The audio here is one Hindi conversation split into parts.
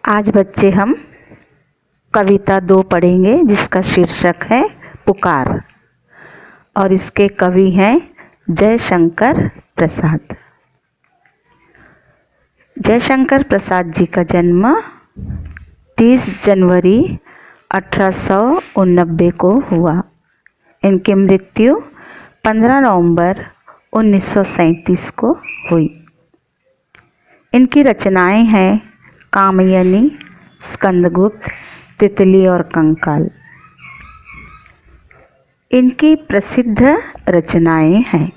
आज बच्चे हम कविता 2 पढ़ेंगे जिसका शीर्षक है पुकार और इसके कवि हैं जयशंकर प्रसाद। जयशंकर प्रसाद जी का जन्म 30 जनवरी 1889 को हुआ। इनकी मृत्यु 15 नवंबर 1937 को हुई। इनकी रचनाएं हैं कामयनी, स्कंदगुप्त, तितली और कंकाल। इनकी प्रसिद्ध रचनाएं हैं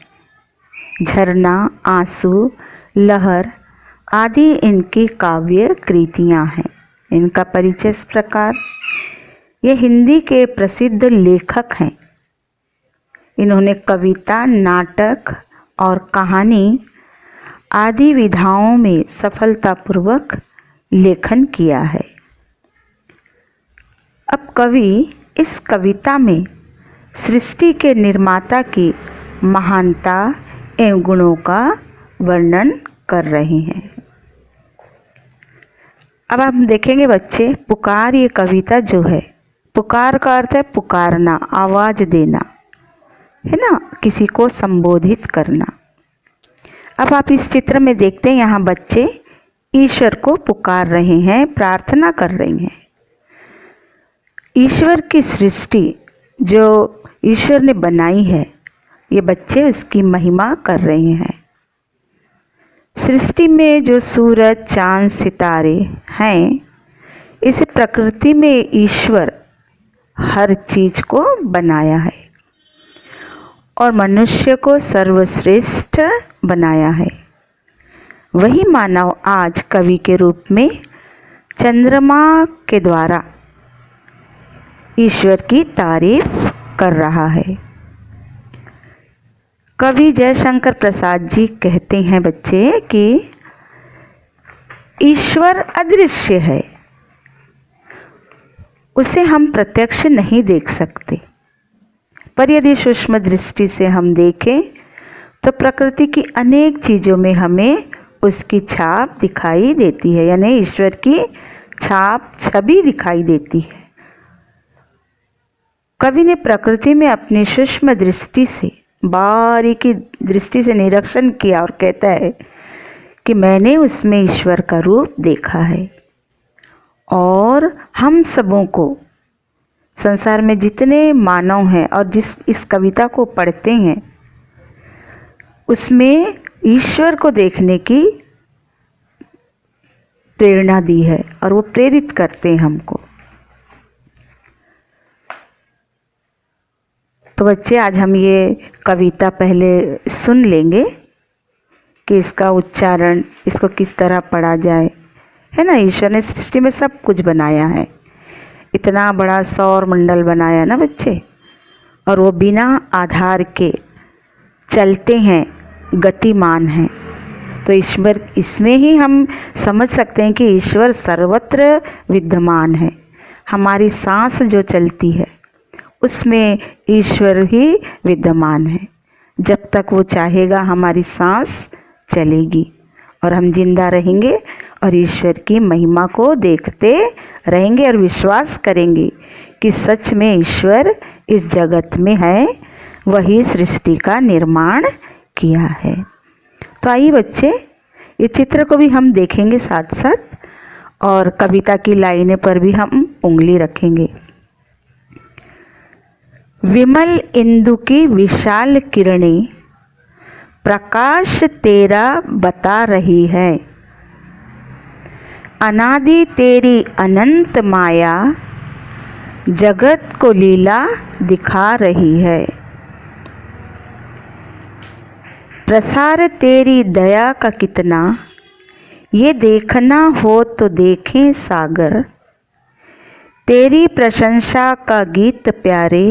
झरना, आंसू, लहर आदि इनकी काव्य कृतियां हैं। इनका परिचय इस प्रकार, ये हिंदी के प्रसिद्ध लेखक हैं। इन्होंने कविता, नाटक और कहानी आदि विधाओं में सफलतापूर्वक लेखन किया है। अब कवि इस कविता में सृष्टि के निर्माता की महानता एवं गुणों का वर्णन कर रहे हैं। अब हम देखेंगे बच्चे, पुकार ये कविता जो है, पुकार का अर्थ है पुकारना, आवाज़ देना, है ना, किसी को संबोधित करना। अब आप इस चित्र में देखते हैं, यहाँ बच्चे ईश्वर को पुकार रहे हैं, प्रार्थना कर रहे हैं। ईश्वर की सृष्टि जो ईश्वर ने बनाई है, ये बच्चे उसकी महिमा कर रहे हैं। सृष्टि में जो सूरज, चांद, सितारे हैं, इस प्रकृति में ईश्वर हर चीज को बनाया है और मनुष्य को सर्वश्रेष्ठ बनाया है। वही मानव आज कवि के रूप में चंद्रमा के द्वारा ईश्वर की तारीफ कर रहा है। कवि जयशंकर प्रसाद जी कहते हैं बच्चे कि ईश्वर अदृश्य है, उसे हम प्रत्यक्ष नहीं देख सकते, पर यदि सूक्ष्म दृष्टि से हम देखें तो प्रकृति की अनेक चीज़ों में हमें उसकी छाप दिखाई देती है, यानी ईश्वर की छाप, छवि दिखाई देती है। कवि ने प्रकृति में अपनी सूक्ष्म दृष्टि से, बारीकी दृष्टि से निरीक्षण किया और कहता है कि मैंने उसमें ईश्वर का रूप देखा है। और हम सबों को, संसार में जितने मानव हैं और जिस इस कविता को पढ़ते हैं, उसमें ईश्वर को देखने की प्रेरणा दी है और वो प्रेरित करते हैं हमको। तो बच्चे आज हम ये कविता पहले सुन लेंगे कि इसका उच्चारण, इसको किस तरह पढ़ा जाए, है ना। ईश्वर ने सृष्टि में सब कुछ बनाया है, इतना बड़ा सौर मंडल बनाया ना बच्चे, और वो बिना आधार के चलते हैं, गतिमान हैं। तो ईश्वर, इसमें ही हम समझ सकते हैं कि ईश्वर सर्वत्र विद्यमान है। हमारी सांस जो चलती है उसमें ईश्वर ही विद्यमान है। जब तक वो चाहेगा हमारी सांस चलेगी और हम जिंदा रहेंगे और ईश्वर की महिमा को देखते रहेंगे और विश्वास करेंगे कि सच में ईश्वर इस जगत में है, वही सृष्टि का निर्माण किया है। तो आइए बच्चे, ये चित्र को भी हम देखेंगे साथ साथ और कविता की लाइनें पर भी हम उंगली रखेंगे। विमल इंदु की विशाल किरणें प्रकाश तेरा बता रही है, अनादि तेरी अनंत माया जगत को लीला दिखा रही है। प्रसार तेरी दया का कितना, ये देखना हो तो देखें सागर, तेरी प्रशंसा का गीत प्यारे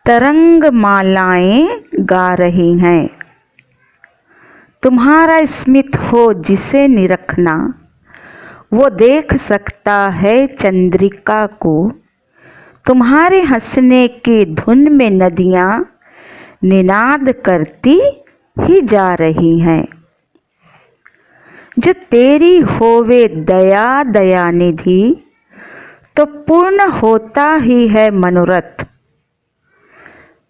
तरंग मालाएं गा रही हैं। तुम्हारा स्मित हो जिसे निरखना, वो देख सकता है चंद्रिका को, तुम्हारे हंसने की धुन में नदियाँ निनाद करती ही जा रही हैं। जो तेरी होवे दया दया निधि, तो पूर्ण होता ही है मनोरथ।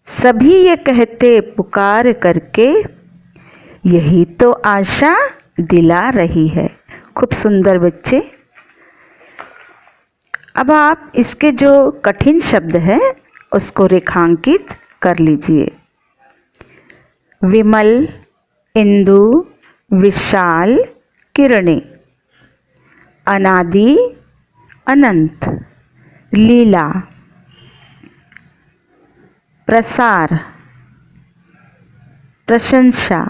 सभी ये कहते पुकार करके, यही तो आशा दिला रही है। खूब सुंदर बच्चे। अब आप इसके जो कठिन शब्द हैं उसको रेखांकित कर लीजिए। विमल, इंदु, विशाल, किरणें, अनादि, अनंत, लीला, प्रसार, प्रशंसा,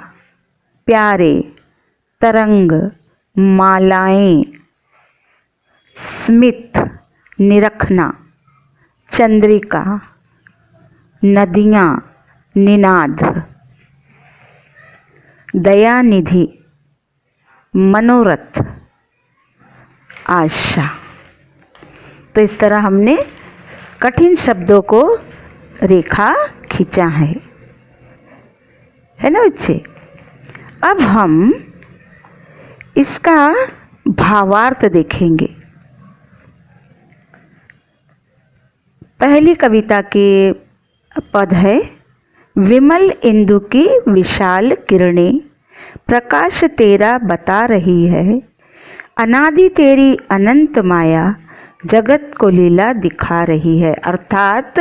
प्यारे, तरंग, मालाएं, स्मित, निरखना, चंद्रिका, नदियाँ, निनाद, दयानिधि, मनोरथ, आशा। तो इस तरह हमने कठिन शब्दों को रेखा खींचा है ना बच्चे। अब हम इसका भावार्थ देखेंगे। पहली कविता के पद है, विमल इंदु की विशाल किरणें प्रकाश तेरा बता रही है, अनादि तेरी अनंत माया जगत को लीला दिखा रही है। अर्थात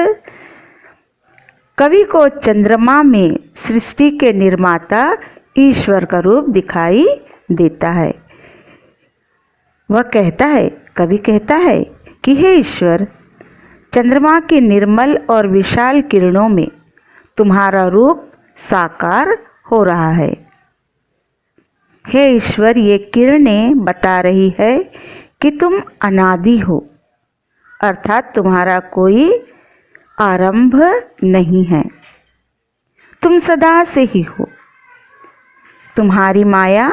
कवि को चंद्रमा में सृष्टि के निर्माता ईश्वर का रूप दिखाई देता है। वह कहता है, कवि कहता है कि हे ईश्वर, चंद्रमा की निर्मल और विशाल किरणों में तुम्हारा रूप साकार हो रहा है। हे ईश्वर, ये किरणें बता रही है कि तुम अनादि हो, अर्थात तुम्हारा कोई आरंभ नहीं है, तुम सदा से ही हो। तुम्हारी माया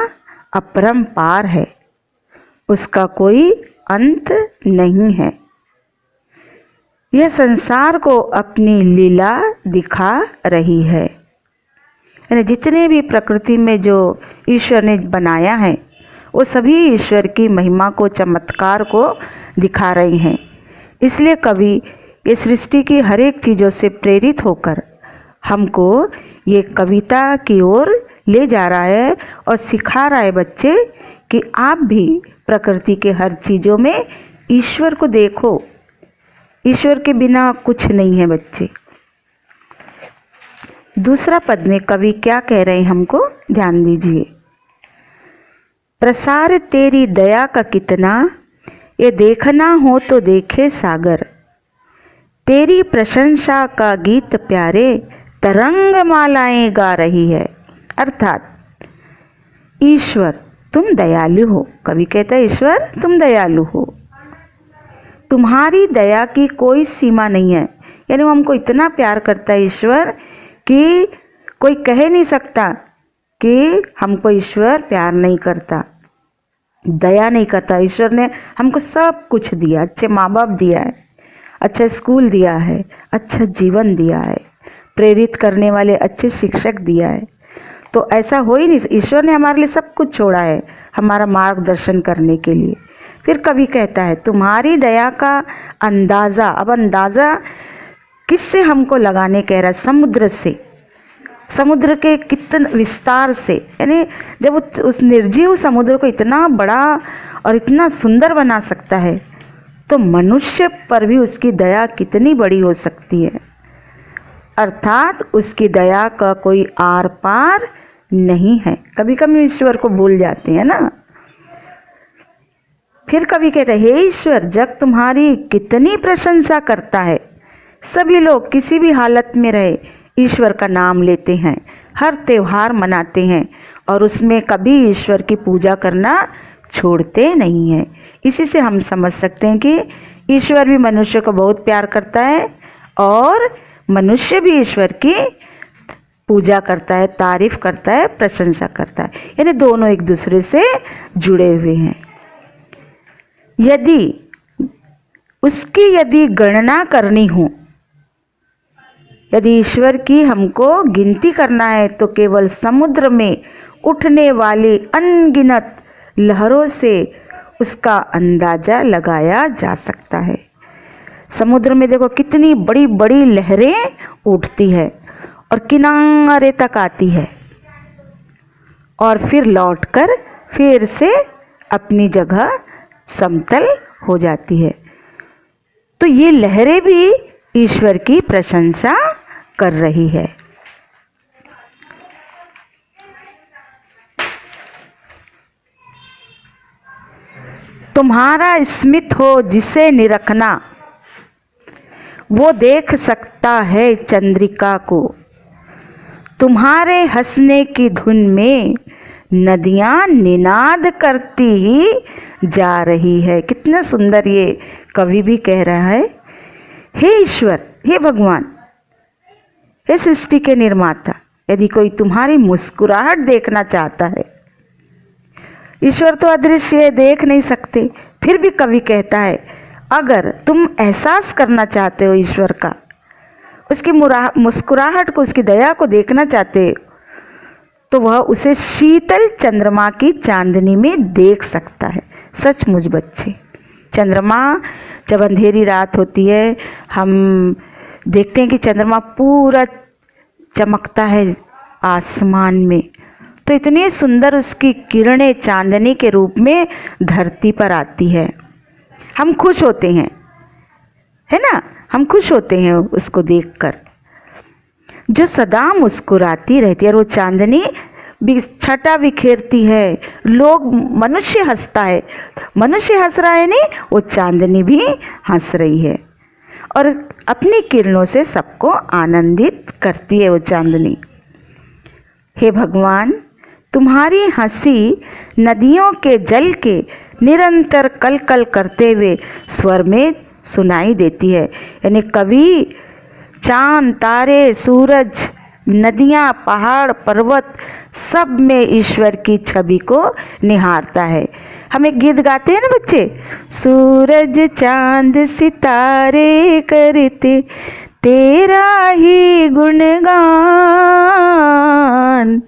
अपरंपार है, उसका कोई अंत नहीं है। यह संसार को अपनी लीला दिखा रही है। यानी जितने भी प्रकृति में जो ईश्वर ने बनाया है वो सभी ईश्वर की महिमा को, चमत्कार को दिखा रहे हैं। इसलिए कवि ये सृष्टि की हर एक चीज़ों से प्रेरित होकर हमको ये कविता की ओर ले जा रहा है और सिखा रहा है बच्चे कि आप भी प्रकृति के हर चीज़ों में ईश्वर को देखो। ईश्वर के बिना कुछ नहीं है बच्चे। दूसरा पद में कवि क्या कह रहे हैं हमको ध्यान दीजिए। प्रसार तेरी दया का कितना, ये देखना हो तो देखे सागर, तेरी प्रशंसा का गीत प्यारे तरंग मालाएं गा रही है। अर्थात ईश्वर तुम दयालु हो। कवि कहता है ईश्वर तुम दयालु हो, तुम्हारी दया की कोई सीमा नहीं है। यानी वो हमको इतना प्यार करता है ईश्वर कि कोई कह नहीं सकता कि हमको ईश्वर प्यार नहीं करता, दया नहीं करता। ईश्वर ने हमको सब कुछ दिया, अच्छे माँ बाप दिया है, अच्छा स्कूल दिया है, अच्छा जीवन दिया है, प्रेरित करने वाले अच्छे शिक्षक दिया है। तो ऐसा हो ही नहीं, ईश्वर ने हमारे लिए सब कुछ छोड़ा है हमारा मार्गदर्शन करने के लिए। फिर कवि कहता है तुम्हारी दया का अंदाज़ा, अब अंदाज़ा किससे हमको लगाने कह रहा है? समुद्र से, समुद्र के कितने विस्तार से। यानी जब उस निर्जीव समुद्र को इतना बड़ा और इतना सुंदर बना सकता है तो मनुष्य पर भी उसकी दया कितनी बड़ी हो सकती है। अर्थात उसकी दया का कोई आर पार नहीं है। कभी कभी ईश्वर को भूल जाते हैं ना। फिर कभी कहते हैं हे ईश्वर, जग तुम्हारी कितनी प्रशंसा करता है। सभी लोग किसी भी हालत में रहे ईश्वर का नाम लेते हैं, हर त्यौहार मनाते हैं और उसमें कभी ईश्वर की पूजा करना छोड़ते नहीं हैं। इसी से हम समझ सकते हैं कि ईश्वर भी मनुष्य को बहुत प्यार करता है और मनुष्य भी ईश्वर की पूजा करता है, तारीफ करता है, प्रशंसा करता है। यानी दोनों एक दूसरे से जुड़े हुए हैं। यदि गणना करनी हो, यदि ईश्वर की हमको गिनती करना है तो केवल समुद्र में उठने वाली अनगिनत लहरों से उसका अंदाज़ा लगाया जा सकता है। समुद्र में देखो कितनी बड़ी बड़ी लहरें उठती है और किनारे तक आती है और फिर लौटकर फिर से अपनी जगह समतल हो जाती है। तो ये लहरें भी ईश्वर की प्रशंसा कर रही है। तुम्हारा स्मित हो जिसे निरखना, वो देख सकता है चंद्रिका को। तुम्हारे हंसने की धुन में नदियाँ निनाद करती ही जा रही है। कितना सुंदर ये कवि भी कह रहा है। हे ईश्वर, हे भगवान, हे सृष्टि के निर्माता, यदि कोई तुम्हारी मुस्कुराहट देखना चाहता है, ईश्वर तो अदृश्य है, देख नहीं सकते, फिर भी कवि कहता है अगर तुम एहसास करना चाहते हो ईश्वर का, उसकी मुस्कुराहट को, उसकी दया को देखना चाहते हो, तो वह उसे शीतल चंद्रमा की चांदनी में देख सकता है। सचमुच बच्चे, चंद्रमा जब अंधेरी रात होती है, हम देखते हैं कि चंद्रमा पूरा चमकता है आसमान में, तो इतनी सुंदर उसकी किरणें चांदनी के रूप में धरती पर आती है। हम खुश होते हैं, है ना, हम खुश होते हैं उसको देखकर। जो सदा मुस्कुराती रहती है और वो चांदनी छटा बिखेरती है, लोग, मनुष्य हंसता है, मनुष्य हंस रहा है नहीं, वो चांदनी भी हंस रही है और अपनी किरणों से सबको आनंदित करती है वो चांदनी। हे भगवान, तुम्हारी हंसी नदियों के जल के निरंतर कल कल करते हुए स्वर में सुनाई देती है। यानी कवि चांद, तारे, सूरज, नदियाँ, पहाड़, पर्वत सब में ईश्वर की छवि को निहारता है। हम एक गीत गाते हैं ना बच्चे, सूरज चांद सितारे करते तेरा ही गुणगान,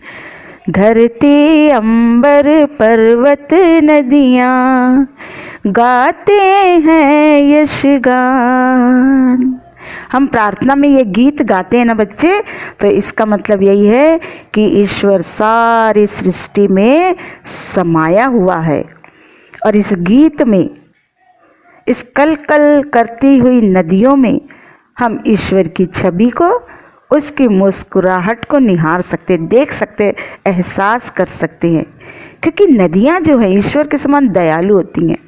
धरती अंबर पर्वत नदियाँ गाते हैं यशगान। हम प्रार्थना में ये गीत गाते हैं ना बच्चे, तो इसका मतलब यही है कि ईश्वर सारी सृष्टि में समाया हुआ है और इस गीत में, इस कल कल करती हुई नदियों में हम ईश्वर की छवि को, उसकी मुस्कुराहट को निहार सकते, देख सकते, एहसास कर सकते हैं। क्योंकि नदियाँ जो हैं ईश्वर के समान दयालु होती हैं।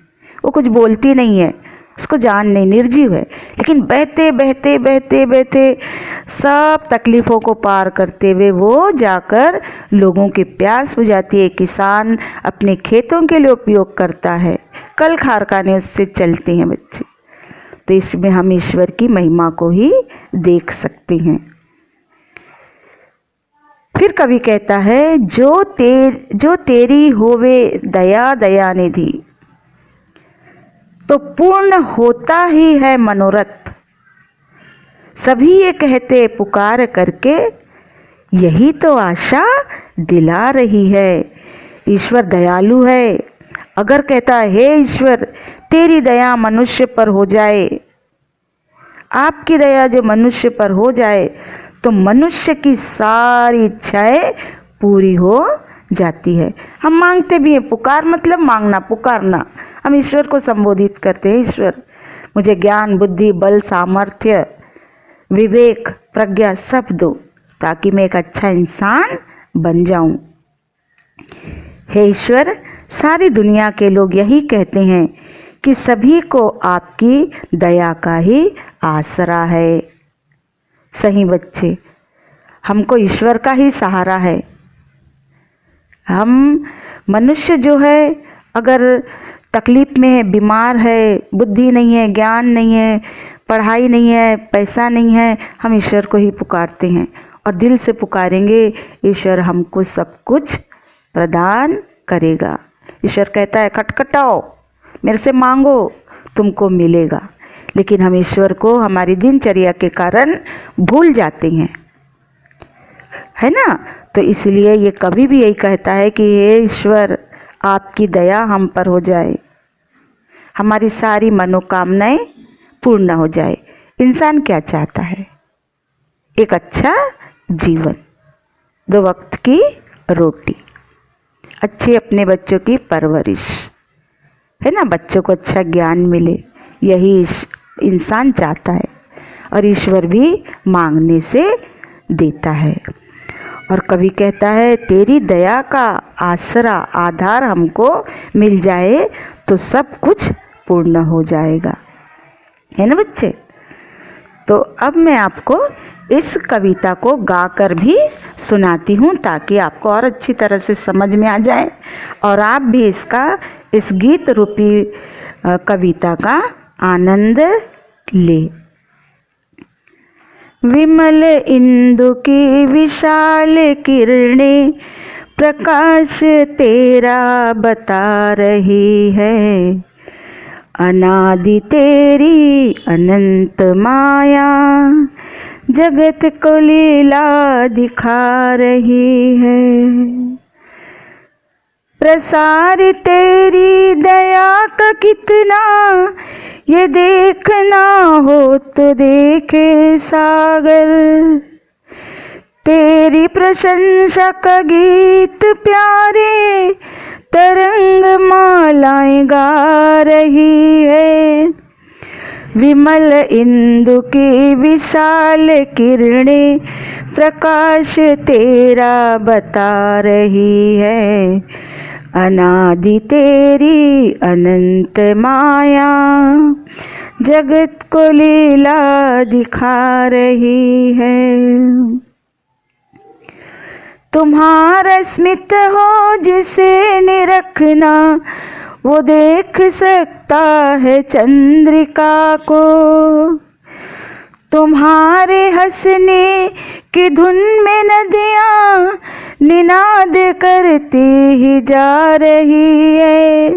वो कुछ बोलती नहीं है, उसको जान नहीं, निर्जीव है, लेकिन बहते बहते बहते बहते सब तकलीफ़ों को पार करते हुए वो जाकर लोगों की प्यास बुझाती है। किसान अपने खेतों के लिए उपयोग करता है, कल कारखाने उससे चलते हैं बच्चे। तो इसमें हम ईश्वर की महिमा को ही देख सकते हैं। फिर कवि कहता है, जो तेरी होवे दया दयानिधि, तो पूर्ण होता ही है मनोरथ। सभी ये कहते पुकार करके, यही तो आशा दिला रही है। ईश्वर दयालु है। अगर कहता है, हे ईश्वर तेरी दया मनुष्य पर हो जाए, आपकी दया जो मनुष्य पर हो जाए, तो मनुष्य की सारी इच्छाएं पूरी हो जाती है। हम मांगते भी हैं, पुकार मतलब मांगना, पुकारना। हम ईश्वर को संबोधित करते हैं, ईश्वर मुझे ज्ञान, बुद्धि, बल, सामर्थ्य, विवेक, प्रज्ञा सब दो, ताकि मैं एक अच्छा इंसान बन जाऊं। हे ईश्वर, सारी दुनिया के लोग यही कहते हैं कि सभी को आपकी दया का ही आसरा है। सही बच्चे, हमको ईश्वर का ही सहारा है। हम मनुष्य जो है, अगर तकलीफ़ में है, बीमार है, बुद्धि नहीं है, ज्ञान नहीं है, पढ़ाई नहीं है, पैसा नहीं है, हम ईश्वर को ही पुकारते हैं और दिल से पुकारेंगे, ईश्वर हमको सब कुछ प्रदान करेगा। ईश्वर कहता है, खटखटाओ, मेरे से मांगो, तुमको मिलेगा। लेकिन हम ईश्वर को हमारी दिनचर्या के कारण भूल जाते हैं, है ना। तो इसलिए ये कभी भी यही कहता है कि हे ईश्वर, आपकी दया हम पर हो जाए, हमारी सारी मनोकामनाएं पूर्ण हो जाए। इंसान क्या चाहता है? एक अच्छा जीवन, 2 वक्त की रोटी, अच्छे अपने बच्चों की परवरिश, है ना, बच्चों को अच्छा ज्ञान मिले, यही इंसान चाहता है। और ईश्वर भी मांगने से देता है। और कवि कहता है, तेरी दया का आसरा आधार हमको मिल जाए तो सब कुछ पूर्ण हो जाएगा, है ना बच्चे। तो अब मैं आपको इस कविता को गाकर भी सुनाती हूँ ताकि आपको और अच्छी तरह से समझ में आ जाए और आप भी इस गीत रूपी कविता का आनंद ले। विमल इंदु की विशाल किरणें प्रकाश तेरा बता रही है, अनादि तेरी अनंत माया जगत को लीला दिखा रही है। प्रसार तेरी दया का कितना ये देखना हो तो देखे सागर, तेरी प्रशंसा का गीत प्यारे तरंग मालाएं गा रही है। विमल इंदु की विशाल किरणें प्रकाश तेरा बता रही है, अनादि तेरी अनंत माया जगत को लीला दिखा रही है। तुम्हारा स्मित हो जिसे निरखना वो देख सकता है चंद्रिका को, तुम्हारे हंसने की धुन में नदियाँ निनाद करती ही जा रही है।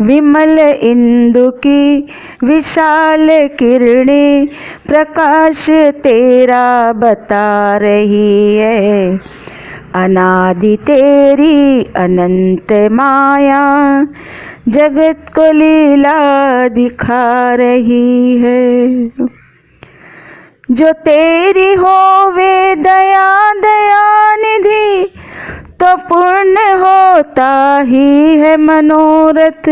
विमल इंदु की विशाल किरणें प्रकाश तेरा बता रही है, अनादि तेरी अनंत माया जगत को लीला दिखा रही है। जो तेरी होवे दया दया निधि तो पूर्ण होता ही है मनोरथ,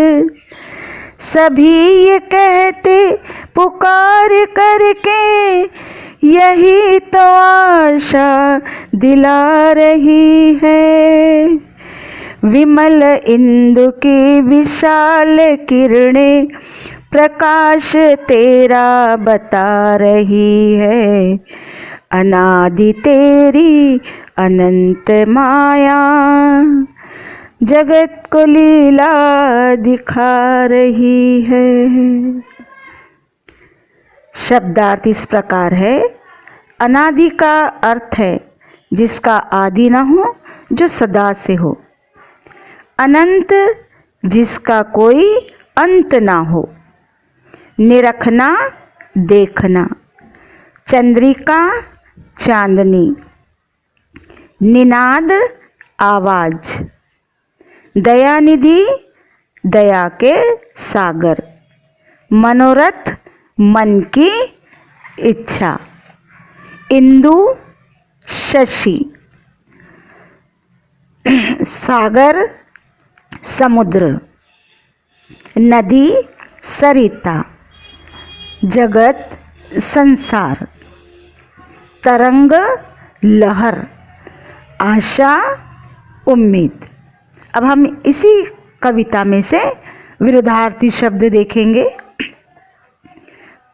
सभी ये कहते पुकार करके यही तो आशा दिला रही है। विमल इंदु की विशाल किरणें प्रकाश तेरा बता रही है, अनादि तेरी अनंत माया जगत को लीला दिखा रही है। शब्दार्थ इस प्रकार है। अनादि का अर्थ है जिसका आदि न हो, जो सदा से हो। अनंत जिसका कोई अंत ना हो। निरखना देखना। चंद्रिका चांदनी। निनाद आवाज। दयानिधि दया के सागर। मनोरथ मन की इच्छा। इंदु शशि। सागर समुद्र। नदी सरिता। जगत संसार। तरंग लहर। आशा उम्मीद। अब हम इसी कविता में से विरुद्धार्थी शब्द देखेंगे।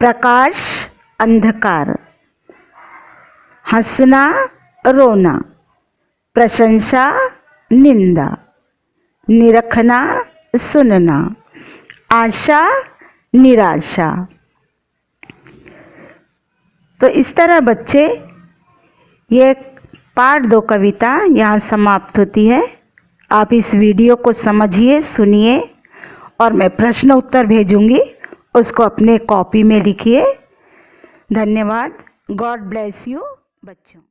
प्रकाश अंधकार। हंसना रोना। प्रशंसा निंदा। निरखना सुनना। आशा निराशा। तो इस तरह बच्चे ये पार्ट 2 कविता यहाँ समाप्त होती है। आप इस वीडियो को समझिए, सुनिए और मैं प्रश्न उत्तर भेजूंगी, उसको अपने कॉपी में लिखिए। धन्यवाद। गॉड ब्लेस यू बच्चों।